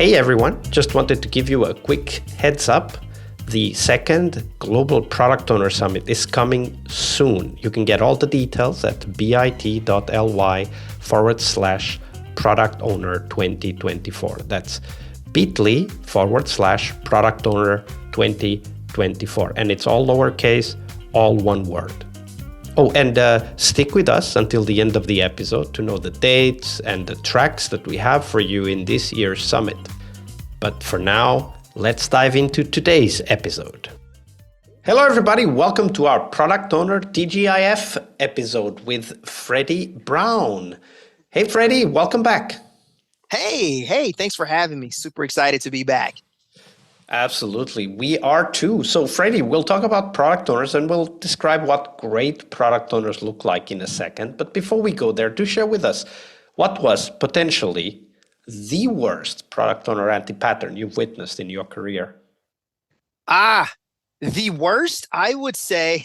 Hey everyone, just wanted to give you a quick heads up. The second Global Product Owner Summit is coming soon. You can get all the details at bit.ly/Product Owner 2024. That's bit.ly/Product Owner 2024. And it's all lowercase, all one word. Oh, and stick with us until the end of the episode to know the dates and the tracks that we have for you in this year's summit. But for now, let's dive into today's episode. Hello, everybody. Welcome to our Product Owner TGIF episode with Freddie Brown. Hey, Freddie, welcome back. Hey, thanks for having me. Super excited to be back. Absolutely. We are too. So, Freddie, we'll talk about product owners and we'll describe what great product owners look like in a second. But before we go there, do share with us what was potentially the worst product owner anti-pattern you've witnessed in your career. The worst, I would say,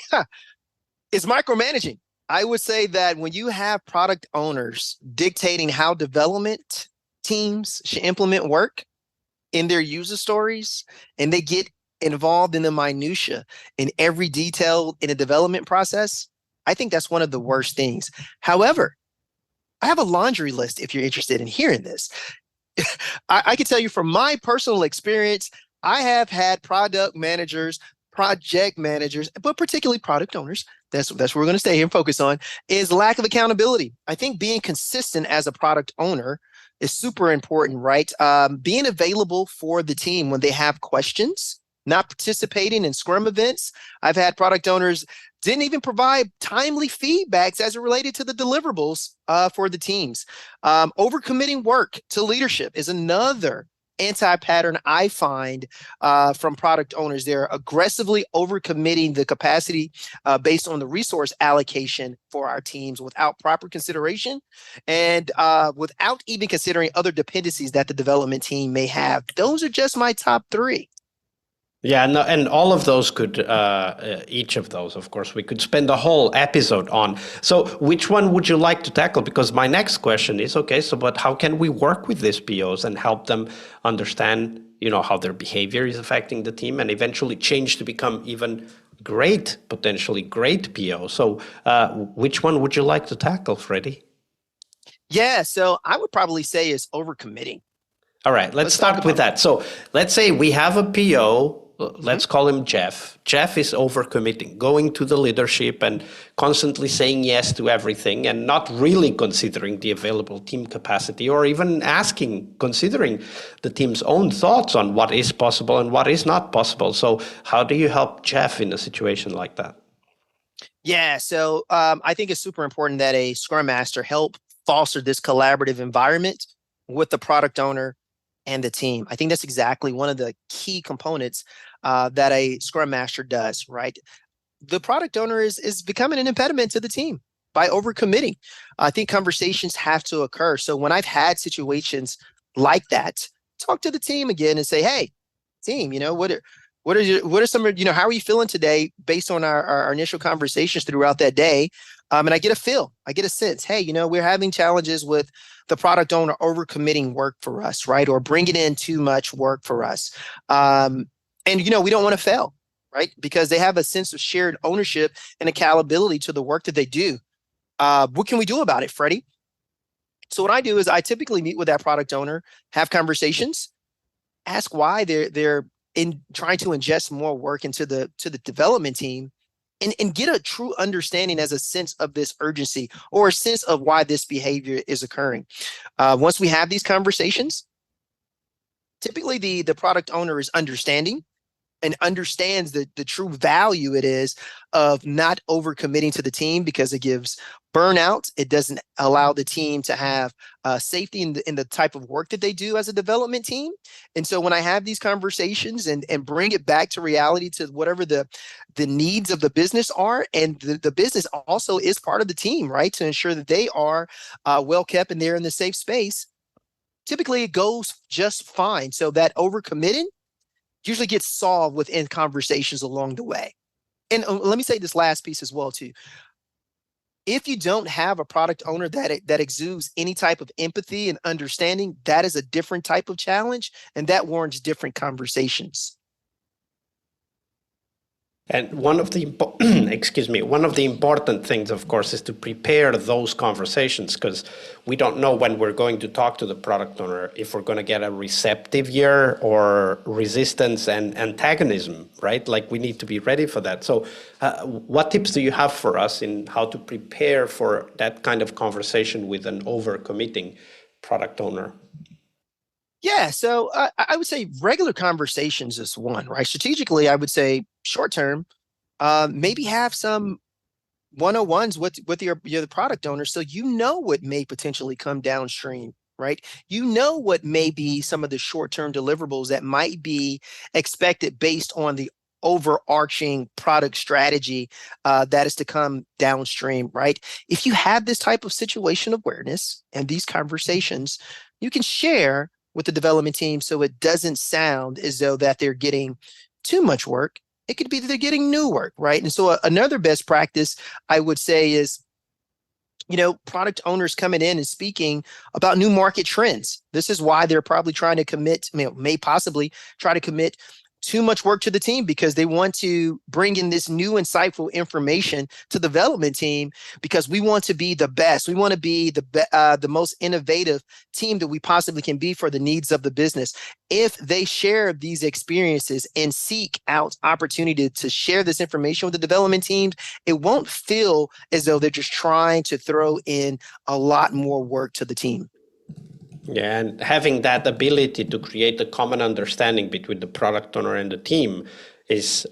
is micromanaging. I would say that when you have product owners dictating how development teams should implement work in their user stories, and they get involved in the minutia in every detail in a development process, I think that's one of the worst things. However, I have a laundry list if you're interested in hearing this. I can tell you from my personal experience, I have had product managers, project managers, but particularly product owners, that's what we're going to stay here and focus on, is lack of accountability. I think being consistent as a product owner is super important, right? Being available for the team when they have questions, not participating in Scrum events. I've had product owners didn't even provide timely feedbacks as it related to the deliverables for the teams. Overcommitting work to leadership is another anti-pattern I find from product owners. They're aggressively overcommitting the capacity based on the resource allocation for our teams without proper consideration and without even considering other dependencies that the development team may have. Those are just my top three. Yeah, no, and all of those could, each of those, of course, we could spend a whole episode on. So which one would you like to tackle? Because my next question is, okay, so but how can we work with these POs and help them understand, how their behavior is affecting the team and eventually change to become even potentially great PO? So which one would you like to tackle, Freddie? Yeah, so I would probably say is overcommitting. All right, let's start with that. So let's say we have a PO. Let's call him Jeff. Jeff is overcommitting, going to the leadership and constantly saying yes to everything and not really considering the available team capacity or even considering the team's own thoughts on what is possible and what is not possible. So how do you help Jeff in a situation like that? Yeah, so I think it's super important that a Scrum Master help foster this collaborative environment with the product owner and the team. I think that's exactly one of the key components that a Scrum Master does, right? The product owner is becoming an impediment to the team by overcommitting. I think conversations have to occur. So when I've had situations like that, talk to the team again and say, hey, team, what are some of, how are you feeling today based on our initial conversations throughout that day? And I get a sense, hey, we're having challenges with the product owner overcommitting work for us, right? Or bringing in too much work for us. And, we don't want to fail, right? Because they have a sense of shared ownership and accountability to the work that they do. What can we do about it, Freddie? So what I do is I typically meet with that product owner, have conversations, ask why they're in trying to ingest more work into the development team, and get a true understanding as a sense of this urgency or a sense of why this behavior is occurring. Once we have these conversations, typically the product owner is understanding and understands the true value it is of not overcommitting to the team because it gives burnout. It doesn't allow the team to have safety in the type of work that they do as a development team. And so when I have these conversations and bring it back to reality to whatever the needs of the business are, and the business also is part of the team, right? To ensure that they are well kept and they're in the safe space, typically it goes just fine. So that overcommitting usually gets solved within conversations along the way. And let me say this last piece as well too. If you don't have a product owner that exudes any type of empathy and understanding, that is a different type of challenge, and that warrants different conversations. And one of the excuse me, one of the important things, of course, is to prepare those conversations, because we don't know when we're going to talk to the product owner if we're going to get a receptive ear or resistance and antagonism, right? Like, we need to be ready for that. So, what tips do you have for us in how to prepare for that kind of conversation with an overcommitting product owner? Yeah, so I would say regular conversations is one, right? Strategically, I would say short term, maybe have some one-on-ones with your the product owner, so you know what may potentially come downstream, right? You know what may be some of the short-term deliverables that might be expected based on the overarching product strategy that is to come downstream, right? If you have this type of situation awareness and these conversations, you can share with the development team so it doesn't sound as though that they're getting too much work. It could be that they're getting new work, right? And so another best practice I would say is, product owners coming in and speaking about new market trends. This is why they're probably trying to commit, may possibly try to commit too much work to the team, because they want to bring in this new insightful information to the development team, because we want to be the best. We want to be the most innovative team that we possibly can be for the needs of the business. If they share these experiences and seek out opportunity to share this information with the development teams, it won't feel as though they're just trying to throw in a lot more work to the team. Yeah, and having that ability to create a common understanding between the product owner and the team is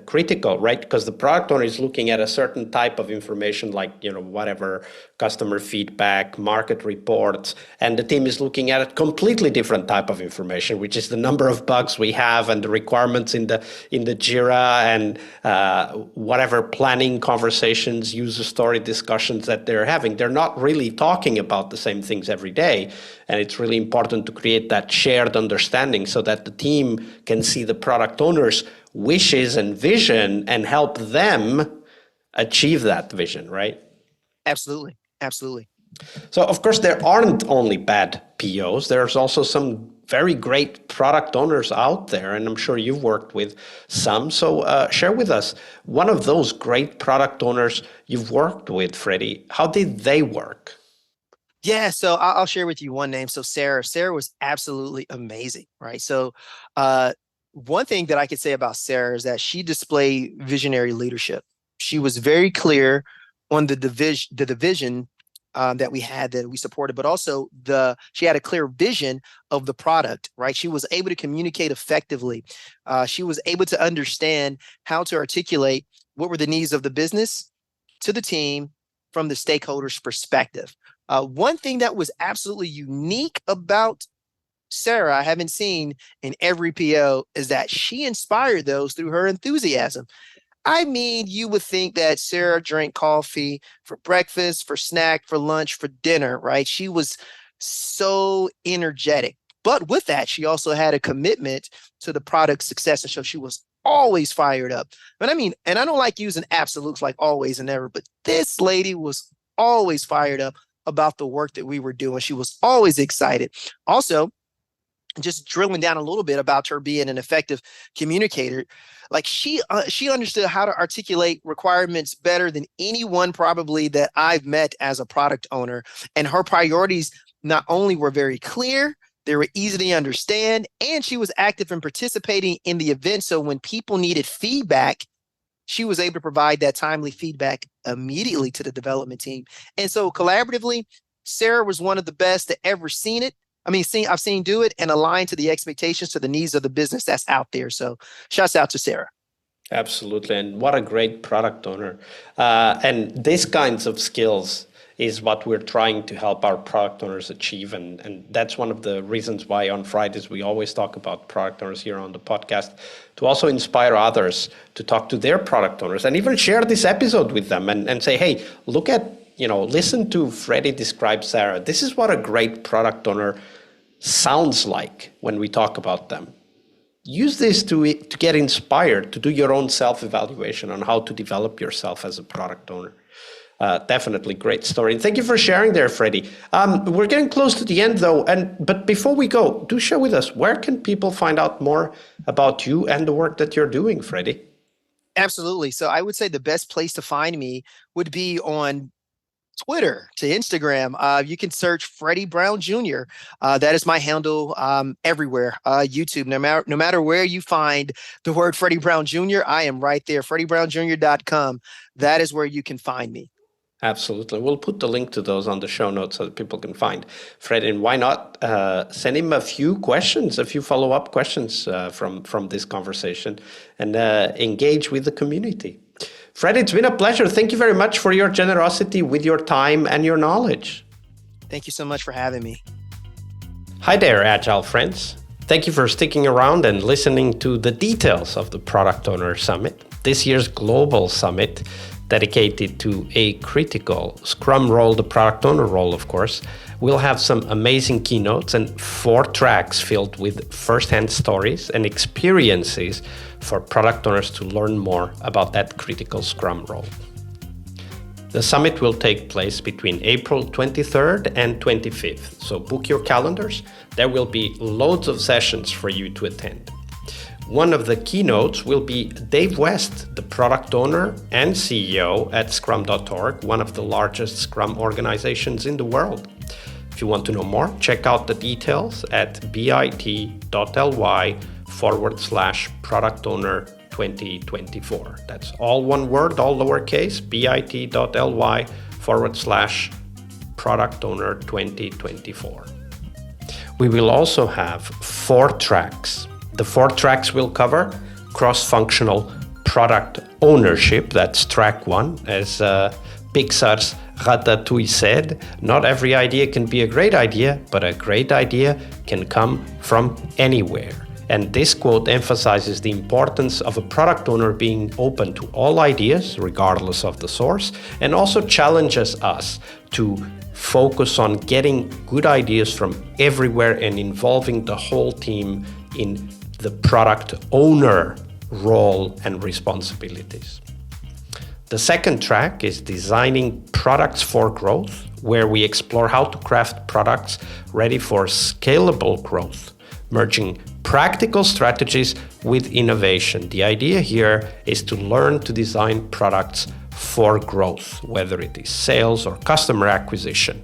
critical, right? Because the product owner is looking at a certain type of information, like, whatever, customer feedback, market reports, and the team is looking at a completely different type of information, which is the number of bugs we have and the requirements in the Jira and whatever planning conversations, user story discussions that they're having. They're not really talking about the same things every day, and it's really important to create that shared understanding so that the team can see the product owner's wishes and vision and help them achieve that vision, right? Absolutely. Absolutely. So, of course, there aren't only bad POs. There's also some very great product owners out there, and I'm sure you've worked with some. So share with us one of those great product owners you've worked with, Freddie. How did they work? Yeah, so I'll share with you one name. So Sara was absolutely amazing, right? So one thing that I could say about Sara is that she displayed visionary leadership. She was very clear on the division that we had, that we supported, but also she had a clear vision of the product, right? She was able to communicate effectively. She was able to understand how to articulate what were the needs of the business to the team from the stakeholders' perspective. One thing that was absolutely unique about Sara I haven't seen in every PO is that she inspired those through her enthusiasm. I mean, you would think that Sara drank coffee for breakfast, for snack, for lunch, for dinner, right? She was so energetic. But with that, she also had a commitment to the product success. And so she was always fired up. But I mean, and I don't like using absolutes like always and never, but this lady was always fired up about the work that we were doing. She was always excited. Also, just drilling down a little bit about her being an effective communicator, like she understood how to articulate requirements better than anyone probably that I've met as a product owner. And her priorities not only were very clear, they were easy to understand, and she was active in participating in the event. So when people needed feedback, she was able to provide that timely feedback immediately to the development team. And so collaboratively, Sara was one of the best to ever seen it. I've seen do it and align to the expectations, to the needs of the business that's out there. So shouts out to Sara. Absolutely. And what a great product owner. And these kinds of skills is what we're trying to help our product owners achieve. And that's one of the reasons why on Fridays we always talk about product owners here on the podcast, to also inspire others to talk to their product owners and even share this episode with them and say, hey, listen to Freddie describe Sara. This is what a great product owner sounds like when we talk about them. Use this to get inspired, to do your own self-evaluation on how to develop yourself as a product owner. Definitely great story. And thank you for sharing there, Freddie. We're getting close to the end, though. But before we go, do share with us, where can people find out more about you and the work that you're doing, Freddie? Absolutely. So I would say the best place to find me would be on Twitter to Instagram. You can search Freddie Brown Jr. That is my handle everywhere. YouTube, no matter where you find the word Freddie Brown Jr., I am right there. FreddieBrownJr.com. That is where you can find me. Absolutely. We'll put the link to those on the show notes so that people can find Fred. And why not send him a few questions, a few follow-up questions from this conversation, and engage with the community. Fred, it's been a pleasure. Thank you very much for your generosity with your time and your knowledge. Thank you so much for having me. Hi there, Agile friends. Thank you for sticking around and listening to the details of the Product Owner Summit, this year's global summit dedicated to a critical Scrum role, the product owner role, of course. We'll have some amazing keynotes and 4 tracks filled with first-hand stories and experiences for product owners to learn more about that critical Scrum role. The summit will take place between April 23rd and 25th, so book your calendars. There will be loads of sessions for you to attend. One of the keynotes will be Dave West, the product owner and CEO at Scrum.org, one of the largest Scrum organizations in the world. If you want to know more, check out the details at bit.ly/product owner 2024. That's all one word, all lowercase, bit.ly/product owner 2024. We will also have 4 tracks. The 4 tracks will cover cross-functional product ownership. That's track 1. As Pixar's Ratatouille said, not every idea can be a great idea, but a great idea can come from anywhere. And this quote emphasizes the importance of a product owner being open to all ideas, regardless of the source, and also challenges us to focus on getting good ideas from everywhere and involving the whole team in the product owner role and responsibilities. The second track is Designing Products for Growth, where we explore how to craft products ready for scalable growth, merging practical strategies with innovation. The idea here is to learn to design products for growth, whether it is sales or customer acquisition.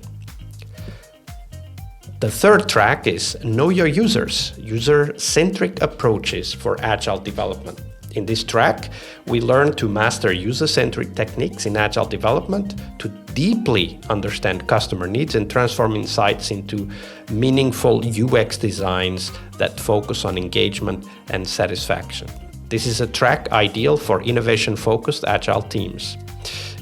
The third track is Know Your Users, user-centric approaches for agile development. In this track, we learn to master user-centric techniques in agile development, to deeply understand customer needs and transform insights into meaningful UX designs that focus on engagement and satisfaction. This is a track ideal for innovation-focused agile teams.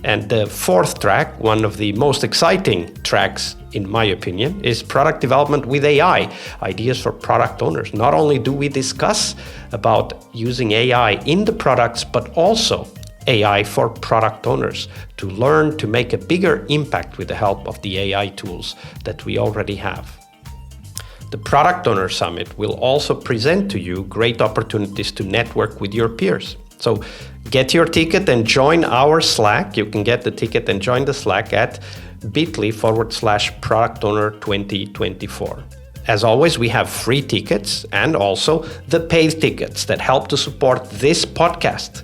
And the fourth track, one of the most exciting tracks in my opinion, is product development with AI, ideas for product owners. Not only do we discuss about using AI in the products, but also AI for product owners to learn to make a bigger impact with the help of the AI tools that we already have. The Product Owner Summit will also present to you great opportunities to network with your peers. So get your ticket and join our Slack. You can get the ticket and join the Slack at bit.ly/product owner 2024. As always, we have free tickets and also the paid tickets that help to support this podcast.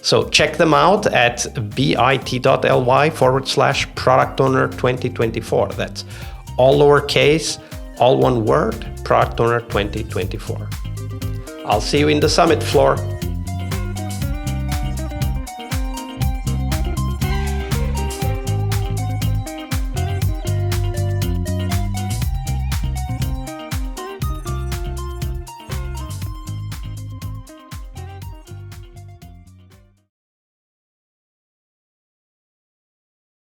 So check them out at bit.ly/product owner 2024. That's all lowercase, all one word, product owner 2024. I'll see you in the summit floor.